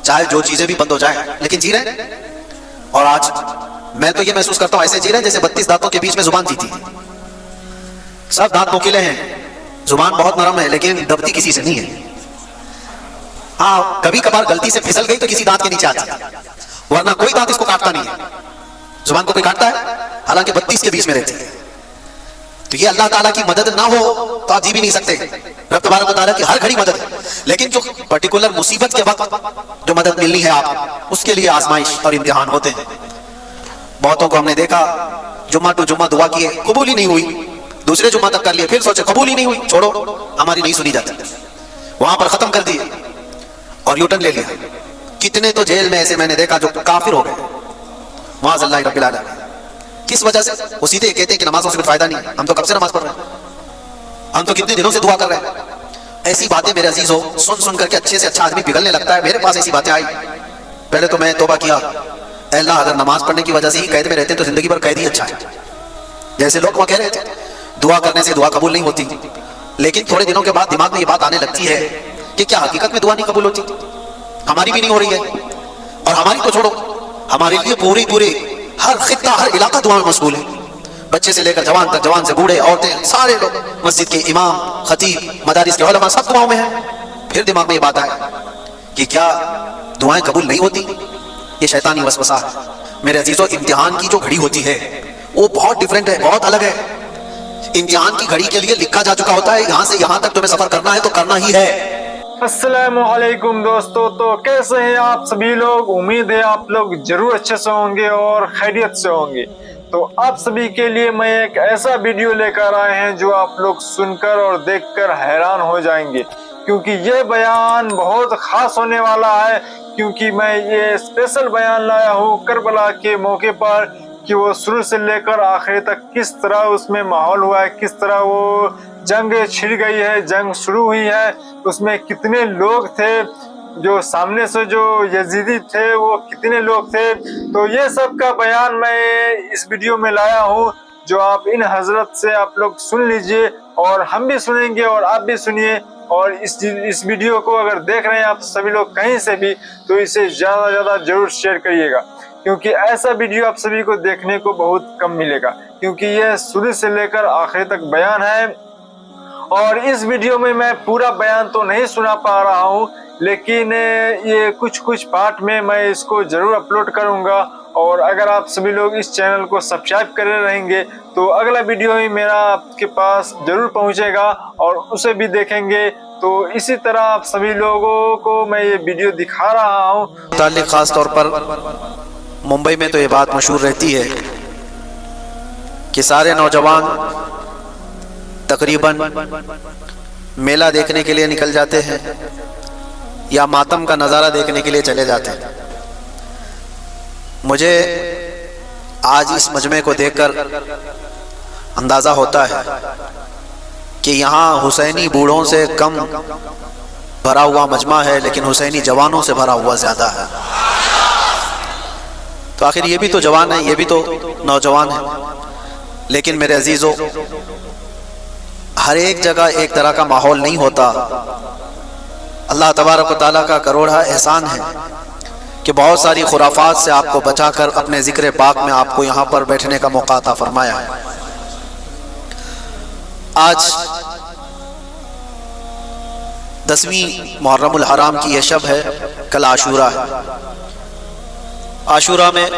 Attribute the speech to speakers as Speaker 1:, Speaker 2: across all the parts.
Speaker 1: چاہے جو چیزیں بھی بند ہو جائیں لیکن جی رہے ہیں. اور آج میں تو یہ محسوس کرتا ہوں ایسے جی رہے ہیں جیسے 32 دانتوں کے بیچ میں زبان جیتی ہے. سب دانت نوکیلے ہیں, زبان بہت نرم ہے لیکن دبتی کسی سے نہیں ہے. ہاں کبھی کبھار غلطی سے پھسل گئی تو کسی دانت کے نیچے آتی ہے, ورنہ کوئی دانت اس کو کاٹتا نہیں ہے. زبان کو کوئی کاٹتا ہے حالانکہ 32 کے بیچ میں رہتی ہے. تو یہ اللہ تعالیٰ کی مدد نہ ہو تو آپ جی بھی نہیں سکتے. رب تبارک و تعالیٰ کی ہر گھڑی مدد ہے, لیکن جو پرٹیکولر مصیبت کے وقت جو مدد ملنی ہے آپ, اس کے لیے آزمائش اور امتحان ہوتے ہیں. بہتوں کو ہم نے دیکھا جمعہ ٹو جمعہ دعا کیے, قبول ہی نہیں ہوئی. دوسرے جمعہ تک کر لیے, پھر سوچے قبول ہی نہیں ہوئی, چھوڑو ہماری نہیں سنی جاتی, وہاں پر ختم کر دیے اور یو ٹرن لے لیا. کتنے تو جیل میں ایسے میں نے دیکھا جو کافر ہو گئے, معاذ اللہ رب العالمین. کس وجہ سے؟ وہ سیدھے کہتے ہیں کہ نمازوں سے کوئی فائدہ نہیں, ہم تو کب سے نماز پڑھ رہے ہیں, ہم تو کتنے دنوں سے دعا کر رہے ہیں. ایسی باتیں میرے عزیز ہو سن سن کر کے اچھے سے اچھا آدمی پگھلنے لگتا ہے. میرے پاس ایسی باتیں آئی, پہلے تو میں توبہ کیا, اے اللہ اگر نماز پڑھنے کی وجہ سے ہی قید میں رہتے تو زندگی بھر قید ہی اچھا ہے. جیسے لوگ وہ کہہ رہے تھے دعا کرنے سے دعا قبول نہیں ہوتی, لیکن تھوڑے دنوں کے بعد دماغ میں یہ بات آنے لگتی ہے کہ کیا حقیقت میں دعا نہیں قبول ہوتی؟ ہماری بھی نہیں ہو رہی ہے, اور ہماری تو چھوڑو, ہمارے لیے پورے ہر خطہ ہر علاقہ دعا میں مشغول ہے. بچے سے لے کر جوان تک, جوان سے بوڑھے, عورتیں, سارے لوگ, مسجد کے امام, خطیب, مدارس کے علماء سب دعاؤں میں ہیں. پھر دماغ میں یہ بات آئے کہ کیا دعائیں قبول نہیں ہوتی؟ یہ شیطانی وسوسہ ہے. میرے عزیزو امتحان کی جو گھڑی ہوتی ہے وہ بہت ڈیفرنٹ ہے, بہت الگ ہے. امتحان کی گھڑی کے لیے لکھا جا چکا ہوتا ہے یہاں سے یہاں تک تمہیں سفر کرنا ہے تو کرنا ہی ہے.
Speaker 2: السلام علیکم دوستو, تو کیسے ہیں آپ سبھی لوگ؟ امید ہے آپ لوگ ضرور اچھے سے ہوں گے اور خیریت سے ہوں گے. تو آپ سبھی کے لیے میں ایک ایسا ویڈیو لے کر آئے ہیں جو آپ لوگ سن کر اور دیکھ کر حیران ہو جائیں گے, کیونکہ یہ بیان بہت خاص ہونے والا ہے. کیونکہ میں یہ اسپیشل بیان لایا ہوں کربلا کے موقع پر کہ وہ شروع سے لے کر آخر تک کس طرح اس میں ماحول ہوا ہے, کس طرح وہ جنگ چھڑ گئی ہے, جنگ شروع ہوئی ہے, اس میں کتنے لوگ تھے, جو سامنے سے جو یزیدی تھے وہ کتنے لوگ تھے. تو یہ سب کا بیان میں اس ویڈیو میں لایا ہوں, جو آپ ان حضرت سے آپ لوگ سن لیجئے, اور ہم بھی سنیں گے اور آپ بھی سنیے. اور اس ویڈیو کو اگر دیکھ رہے ہیں آپ سبھی لوگ کہیں سے بھی, تو اسے زیادہ سے زیادہ ضرور شیئر کریے گا, کیونکہ ایسا ویڈیو آپ سبھی کو دیکھنے کو بہت کم ملے گا. کیونکہ یہ شروع سے لے کر آخر تک بیان ہے, اور اس ویڈیو میں پورا بیان تو نہیں سنا پا رہا ہوں, لیکن یہ کچھ پارٹ میں اس کو ضرور اپلوڈ کروں گا. اور اگر آپ سبھی لوگ اس چینل کو سبسکرائب کرے رہیں گے تو اگلا ویڈیو ہی میرا آپ کے پاس ضرور پہنچے گا اور اسے بھی دیکھیں گے. تو اسی طرح آپ سبھی لوگوں کو میں یہ ویڈیو دکھا رہا ہوں.
Speaker 1: متعلق خاص طور پر ممبئی میں تو یہ بات مشہور رہتی ہے کہ سارے نوجوان تقریباً میلہ دیکھنے کے لیے نکل جاتے ہیں یا ماتم کا نظارہ دیکھنے کے لیے چلے جاتے ہیں. مجھے آج اس مجمع کو دیکھ کر اندازہ ہوتا ہے کہ یہاں حسینی بوڑھوں سے کم بھرا ہوا مجمع ہے, لیکن حسینی جوانوں سے بھرا ہوا زیادہ ہے. تو آخر یہ بھی تو جوان ہیں, یہ بھی تو نوجوان ہیں. لیکن میرے عزیزو, ہر ایک جگہ ایک طرح کا ماحول نہیں ہوتا. اللہ تبارک و تعالیٰ کا کروڑا احسان ہے کہ بہت ساری خرافات سے آپ کو بچا کر اپنے ذکر پاک میں آپ کو یہاں پر بیٹھنے کا موقع عطا فرمایا ہے. آج 10ویں محرم الحرام کی یہ شب ہے, کل عاشورہ ہے. عاشورہ میں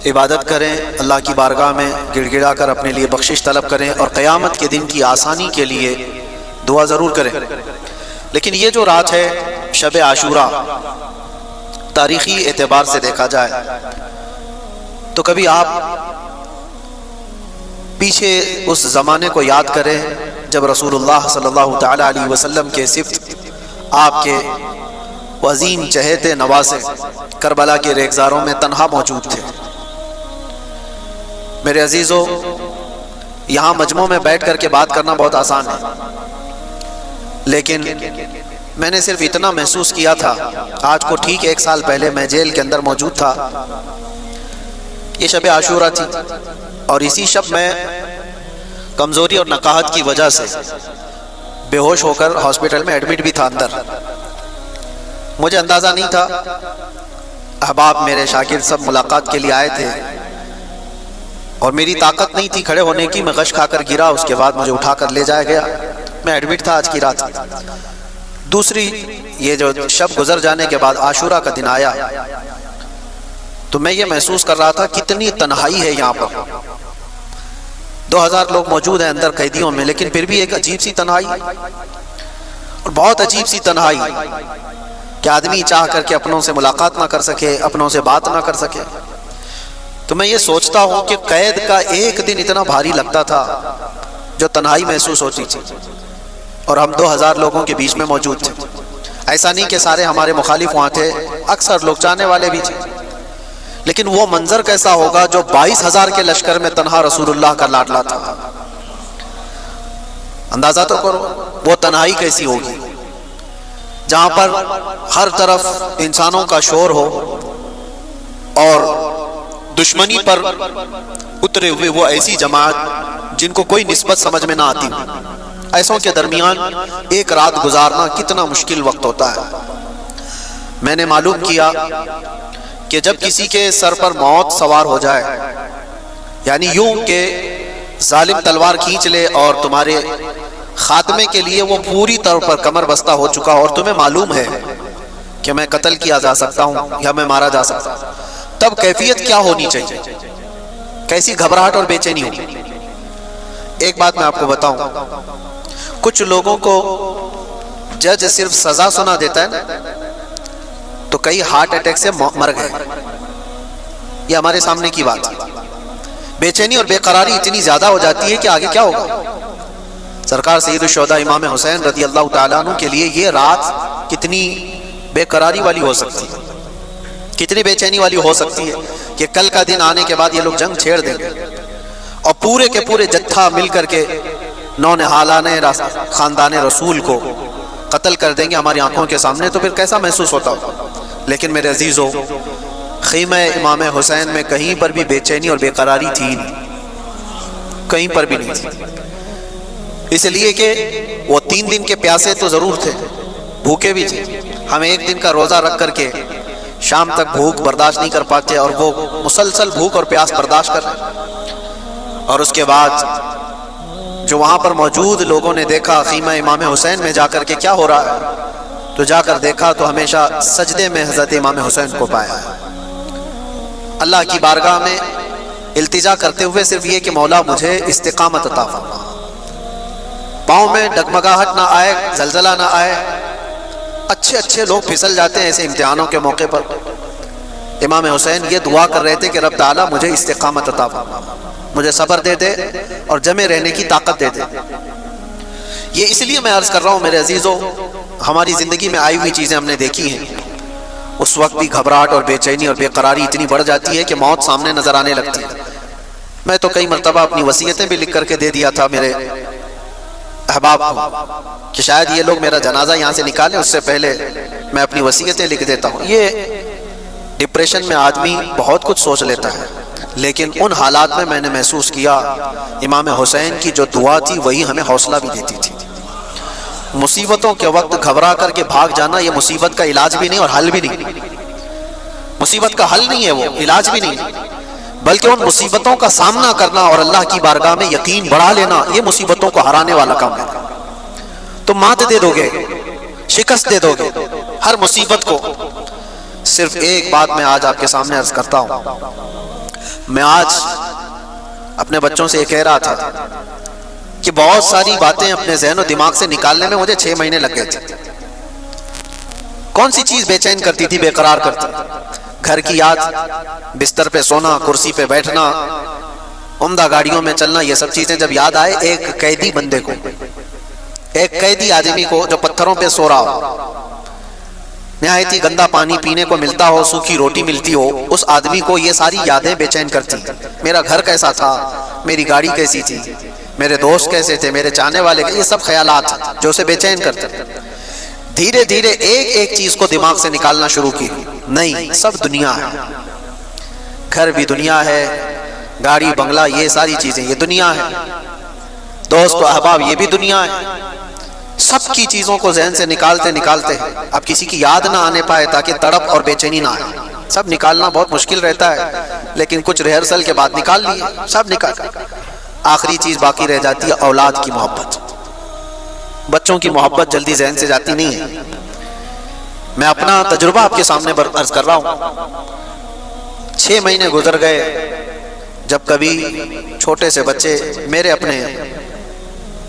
Speaker 1: عبادت کریں, اللہ کی بارگاہ میں گڑ گڑا کر اپنے لیے بخشش طلب کریں, اور قیامت کے دن کی آسانی کے لیے دعا ضرور کریں. لیکن یہ جو رات ہے شب عاشورہ, تاریخی اعتبار سے دیکھا جائے تو کبھی آپ پیچھے اس زمانے کو یاد کریں جب رسول اللہ صلی اللہ تعالی علیہ وسلم کے صفت آپ کے عظیم چہیتے نواسے کربلا کے ریگزاروں میں تنہا موجود تھے. میرے عزیزو, یہاں مجمع میں بیٹھ کر کے بات کرنا بہت آسان ہے, لیکن میں نے صرف اتنا محسوس کیا تھا. آج کو ٹھیک 1 سال پہلے میں جیل کے اندر موجود تھا. یہ شب عاشورہ تھی, اور اسی شب میں کمزوری اور نقاہت کی وجہ سے بے ہوش ہو کر ہاسپٹل میں ایڈمٹ بھی تھا اندر. مجھے اندازہ نہیں تھا، احباب میرے شاگرد سب ملاقات کے لیے آئے تھے اور میری طاقت نہیں تھی کھڑے ہونے کی، میں غش کھا کر گرا، اس کے بعد مجھے اٹھا کر لے جایا گیا، میں ایڈمٹ تھا آج کی رات۔ دوسری، یہ جو شب گزر جانے کے بعد عاشورہ کا دن آیا تو میں یہ محسوس کر رہا تھا کتنی تنہائی ہے یہاں پر، 2000 لوگ موجود ہیں اندر قیدیوں میں، لیکن پھر بھی ایک عجیب سی تنہائی، اور بہت عجیب سی تنہائی کہ آدمی چاہ کر کے اپنوں سے ملاقات نہ کر سکے، اپنوں سے بات نہ کر سکے۔ تو میں یہ سوچتا ہوں کہ قید کا ایک دن اتنا بھاری لگتا تھا جو تنہائی محسوس ہوتی تھی، اور ہم 2000 لوگوں کے بیچ میں موجود تھے۔ ایسا نہیں کہ سارے ہمارے مخالف وہاں تھے، اکثر لوگ چاہنے والے بھی تھے، لیکن وہ منظر کیسا ہوگا جو 22,000 کے لشکر میں تنہا رسول اللہ کا لاڈلا تھا۔ اندازہ تو کرو وہ تنہائی کیسی ہوگی، جہاں پر ہر طرف انسانوں کا شور ہو اور دشمنی پر اترے ہوئے وہ ایسی جماعت جن کو کوئی نسبت سمجھ میں نہ آتی، ایسوں کے درمیان ایک رات گزارنا کتنا مشکل وقت ہوتا ہے۔ میں نے معلوم کیا کہ جب کسی کے سر پر موت سوار ہو جائے، یعنی یوں کہ ظالم تلوار کھینچ لے اور تمہارے خاتمے کے لیے وہ پوری طور پر کمر بستہ ہو چکا اور تمہیں معلوم ہے کہ میں قتل کیا جا سکتا ہوں یا میں مارا جا سکتا ہوں، تب کیفیت کیا ہونی چاہیے، کیسی گھبراہٹ اور بے چینی ہوگی۔ ایک بات میں آپ کو بتاؤں، کچھ لوگوں کو جج صرف سزا سنا دیتا ہے نا تو کئی ہارٹ اٹیک سے مر گئے، یہ ہمارے سامنے کی بات ہے۔ بے چینی اور بے قراری اتنی زیادہ ہو جاتی ہے کہ آگے کیا ہوگا۔ سرکار سید الشہداء امام حسین رضی اللہ تعالیٰ عنہ کے لیے یہ رات کتنی بے قراری والی ہو سکتی ہے، کتنی بے چینی والی ہو سکتی ہے کہ کل کا دن آنے کے بعد یہ لوگ جنگ چھیڑ دیں گے اور پورے کے پورے جتھا مل کر کے نونہالان خاندان رسول کو قتل کر دیں گے ہماری آنکھوں کے سامنے، تو پھر کیسا محسوس ہوتا ہوگا۔ لیکن میرے عزیزو، خیمہ امام حسین میں کہیں پر بھی بے چینی اور بے قراری تھی نہیں، کہیں پر بھی نہیں تھی، اس لیے کہ وہ 3 دن کے پیاسے تو ضرور تھے، بھوکے بھی تھے۔ ہم ایک دن کا روزہ رکھ کر کے شام تک بھوک برداشت نہیں کر پاتے، اور وہ مسلسل بھوک اور پیاس برداشت کر رہے۔ اور اس کے بعد جو وہاں پر موجود لوگوں نے دیکھا خیمہ امام حسین میں جا کر کے کیا ہو رہا ہے، تو جا کر دیکھا تو ہمیشہ سجدے میں حضرت امام حسین کو پایا ہے، اللہ کی بارگاہ میں التجا کرتے ہوئے صرف یہ کہ مولا مجھے استقامت عطا فرما، پاؤں میں ڈگمگاہٹ نہ آئے، زلزلہ نہ آئے۔ اچھے لوگ پھسل جاتے ہیں ایسے امتحانوں کے موقع پر، امام حسین یہ دعا کر رہے تھے کہ رب تعالیٰ مجھے استقامت عطا فرما، مجھے صبر دے دے اور جمے رہنے کی طاقت دے دے۔ یہ اس لیے میں عرض کر رہا ہوں میرے عزیزو، ہماری زندگی میں آئی ہوئی چیزیں ہم نے دیکھی ہیں، اس وقت بھی گھبراہٹ اور بے چینی اور بے قراری اتنی بڑھ جاتی ہے کہ موت سامنے نظر آنے لگتی ہے۔ میں تو کئی مرتبہ اپنی وصیتیں بھی لکھ کر کے دے دیا تھا میرے احباب کو کہ شاید یہ لوگ میرا جنازہ یہاں سے نکالیں، اس سے پہلے میں اپنی وصیتیں لکھ دیتا ہوں۔ یہ ڈپریشن میں آدمی بہت کچھ سوچ لیتا ہے، لیکن ان حالات میں نے محسوس کیا امام حسین کی جو دعا تھی وہی ہمیں حوصلہ بھی دیتی تھی۔ مصیبتوں کے وقت گھبرا کر کے بھاگ جانا یہ مصیبت کا علاج بھی نہیں اور حل بھی نہیں، مصیبت کا حل نہیں ہے، وہ علاج بھی نہیں، بلکہ ان مصیبتوں کا سامنا کرنا اور اللہ کی بارگاہ میں یقین بڑھا لینا یہ مصیبتوں کو ہرانے والا کام ہے۔ تم مات دے دو گے، شکست دے دو گے ہر مصیبت کو۔ صرف ایک بات میں آج آپ کے سامنے عرض کرتا ہوں، میں آج اپنے بچوں سے یہ کہہ رہا تھا کہ بہت ساری باتیں اپنے ذہن و دماغ سے نکالنے میں مجھے 6 مہینے لگ گئے تھے۔ کون سی چیز بے چین کرتی تھی، بے قرار کرتی؟ گھر کی یاد، بستر پہ سونا، کرسی پہ بیٹھنا، عمدہ گاڑیوں میں چلنا، یہ سب چیزیں جب یاد آئے ایک قیدی بندے کو، ایک قیدی آدمی کو جو پتھروں پہ سو رہا ہو، نہایت ہی گندا پانی پینے کو ملتا ہو، سوکھی روٹی ملتی ہو، اس آدمی کو یہ ساری یادیں بے چین کرتی۔ میرا گھر کیسا تھا، میری گاڑی کیسی تھی، میرے دوست کیسے تھے، میرے چاہنے والے، یہ سب خیالات جو اسے بے چین کرتے۔ دھیرے دھیرے ایک چیز کو دماغ سے نکالنا شروع کی، نہیں سب دنیا ہے، گھر بھی دنیا ہے، گاڑی بنگلہ یہ ساری چیزیں یہ دنیا ہے، دوست و احباب یہ بھی دنیا ہے، سب کی چیزوں کو ذہن سے نکالتے نکالتے اب کسی کی یاد نہ آنے پائے تاکہ تڑپ اور بے چینی نہ آئے. سب نکالنا بہت مشکل رہتا ہے لیکن کچھ ریہرسل کے بعد نکال لیے, سب نکال. آخری چیز باقی رہ جاتی ہے اولاد کی محبت. بچوں کی محبت جلدی ذہن سے جاتی نہیں ہے. میں اپنا تجربہ آپ کے سامنے عرض کر رہا ہوں. 6 مہینے گزر گئے جب کبھی چھوٹے سے بچے میرے اپنے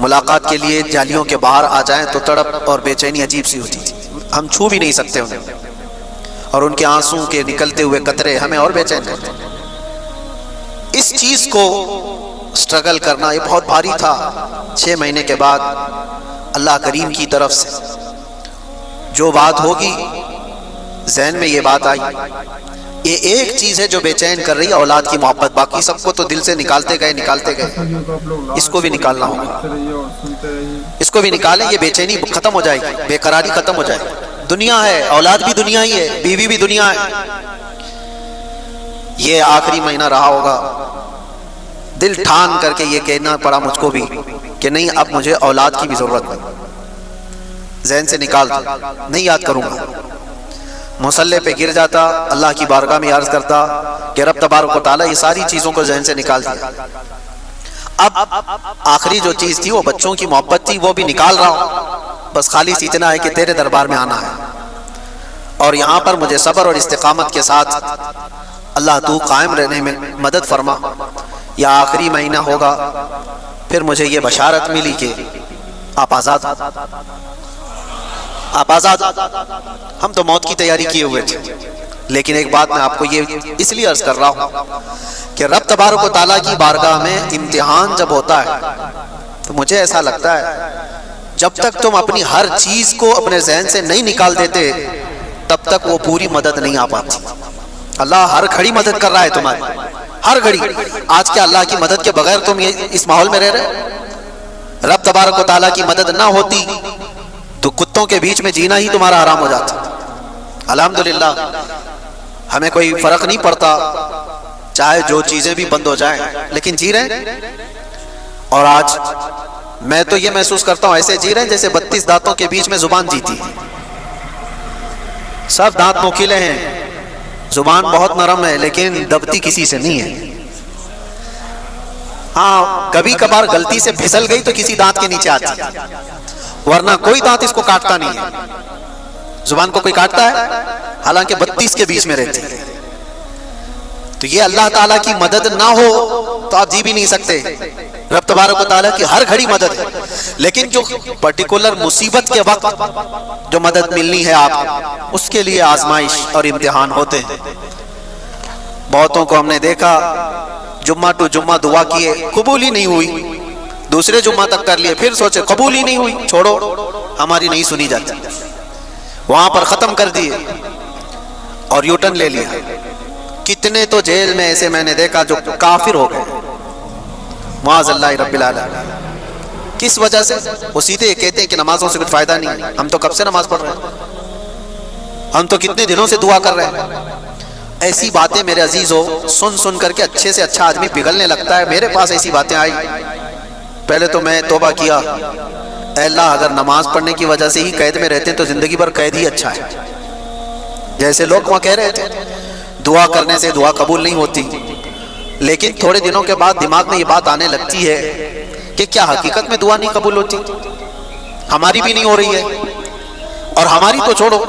Speaker 1: ملاقات کے لیے جالیوں کے باہر آ جائیں تو تڑپ اور بے چینی عجیب سی ہوتی تھی. ہم چھو بھی نہیں سکتے انہیں, اور ان کے آنسوں کے نکلتے ہوئے قطرے ہمیں اور بے چین کرتے. اس چیز کو سٹرگل کرنا یہ بہت بھاری تھا. 6 مہینے کے بعد اللہ کریم کی طرف سے جو بات ہوگی ذہن میں یہ بات آئی, یہ ایک چیز ہے جو بے چین کر رہی ہے اولاد کی محبت. باقی سب کو تو دل سے نکالتے گئے, اس کو بھی نکالنا ہوگا, اس کو بھی نکالیں. یہ بے چینی ختم ہو جائے گی, بے قراری ختم ہو جائے گی. دنیا ہے, اولاد بھی دنیا ہی ہے, بیوی بھی دنیا ہے. یہ آخری مہینہ رہا ہوگا, دل ٹھان کر کے یہ کہنا پڑا مجھ کو بھی کہ نہیں اب مجھے اولاد کی بھی ضرورت نہیں. ذہن سے نکال دو, نہیں یاد کروں گا. مصلی پہ گر جاتا, اللہ کی بارگاہ میں عرض کرتا کہ رب تبارک و تعالیٰ یہ ساری چیزوں کو ذہن سے نکال دیا. اب آخری جو چیز تھی وہ بچوں کی محبت تھی, وہ بھی نکال رہا ہوں. بس خالی اتنا ہے کہ تیرے دربار میں آنا ہے, اور یہاں پر مجھے صبر اور استقامت کے ساتھ اللہ تو قائم رہنے میں مدد فرما. یہ آخری مہینہ ہوگا. پھر مجھے یہ بشارت ملی کہ آپ آزاد, آپ آزاد. ہم تو موت کی تیاری کیے ہوئے تھے, لیکن ایک بات میں آپ کو یہ اس لیے عرض کر رہا ہوں کہ رب تبارک و تعالیٰ کی بارگاہ میں امتحان جب ہوتا ہے تو مجھے ایسا لگتا ہے جب تک تم اپنی ہر چیز کو اپنے ذہن سے نہیں نکال دیتے تب تک وہ پوری مدد نہیں آ پاتی. اللہ ہر گھڑی مدد کر رہا ہے تمہاری, ہر گھڑی. آج کیا اللہ کی مدد کے بغیر تم اس ماحول میں رہ رہے؟ رب تبارک و تعالیٰ کی مدد نہ ہوتی تو کتوں کے بیچ میں جینا ہی تمہارا حرام ہو جاتا. الحمدللہ ہمیں کوئی فرق نہیں پڑتا چاہے جو چیزیں بھی بند ہو جائیں, لیکن جی رہے ہیں. اور آج میں تو یہ محسوس کرتا ہوں ایسے جی رہے ہیں جیسے 32 دانتوں کے بیچ میں زبان جیتی. سب دانت نوکیلے ہیں, زبان بہت نرم ہے لیکن دبتی کسی سے نہیں ہے. ہاں کبھی کبھار غلطی سے پھسل گئی تو کسی دانت کے نیچے آتی, ورنہ کوئی دانت اس کو کاٹتا نہیں ہے. زبان کو کوئی کاٹتا ہے حالانکہ 32 کے بیچ میں رہتی ہے. تو یہ اللہ تعالیٰ کی مدد نہ ہو تو آپ جی بھی نہیں سکتے. رب تبارک و تعالیٰ کی ہر گھڑی مدد ہے, لیکن جو پرٹیکولر مصیبت کے وقت جو مدد ملنی ہے آپ اس کے لیے آزمائش اور امتحان ہوتے ہیں. بہتوں کو ہم نے دیکھا جمعہ ٹو جمعہ دعا کیے, قبول ہی نہیں ہوئی. دوسرے جمعہ تک کر لیے, پھر سوچے قبول ہی نہیں ہوئی, چھوڑو ہماری نہیں سنی جاتی. وہاں پر ختم کر دیے اور یو ٹرن لے لیا. کتنے تو جیل میں ایسے میں نے دیکھا جو کافر ہو گئے معاذ اللہ رب العالمین. کس وجہ سے؟ وہ سیدھے کہتے ہیں کہ نمازوں سے کچھ فائدہ نہیں. ہم تو کب سے نماز پڑھ رہے ہیں, ہم تو کتنے دنوں سے دعا کر رہے ہیں. ایسی باتیں میرے عزیزو سن سن کر کے اچھے سے اچھا آدمی پگھلنے لگتا ہے. میرے پاس ایسی باتیں آئی, پہلے تو میں توبہ کیا, اے اللہ اگر نماز پڑھنے کی وجہ سے ہی قید میں رہتے ہیں تو زندگی بھر قید ہی اچھا ہے. جیسے لوگ وہاں کہہ رہے تھے دعا کرنے سے دعا قبول نہیں ہوتی, لیکن تھوڑے دنوں کے بعد دماغ میں یہ بات آنے لگتی ہے کہ کیا حقیقت میں دعا نہیں قبول ہوتی؟ ہماری بھی نہیں ہو رہی ہے, اور ہماری تو چھوڑو,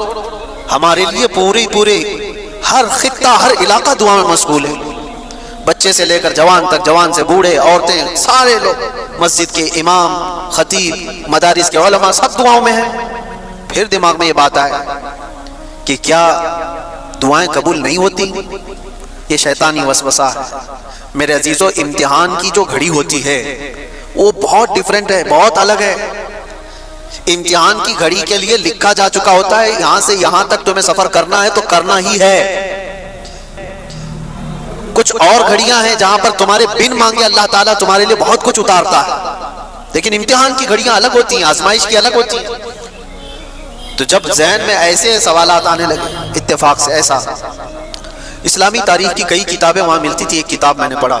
Speaker 1: ہمارے لیے پورے ہر خطہ ہر علاقہ دعا میں مشغول ہے. بچے سے لے کر جوان تک, جوان سے بوڑھے, عورتیں, سارے لوگ, مسجد کے امام, خطیب, مدارس کے علماء سب دعاؤں میں ہیں. پھر دماغ میں یہ بات آئے کہ کیا دعائیں قبول نہیں ہوتی؟ یہ شیطانی وسوسہ ہے. میرے عزیزو امتحان کی جو گھڑی ہوتی ہے وہ بہت ڈیفرنٹ ہے, بہت الگ ہے. امتحان کی گھڑی کے لیے لکھا جا چکا ہوتا ہے یہاں سے یہاں تک تمہیں سفر کرنا ہے تو کرنا ہی ہے. کچھ اور گھڑیاں ہیں جہاں پر تمہارے بن مانگے اللہ تعالیٰ تمہارے لیے بہت کچھ اتارتا ہے, لیکن امتحان کی گھڑیاں الگ ہوتی ہیں, آزمائش کی الگ ہوتی ہیں. تو جب ذہن میں ایسے سوالات آنے لگے اتفاق سے, ایسا اسلامی تاریخ کی کئی کتابیں وہاں ملتی تھی, ایک کتاب میں نے پڑھا.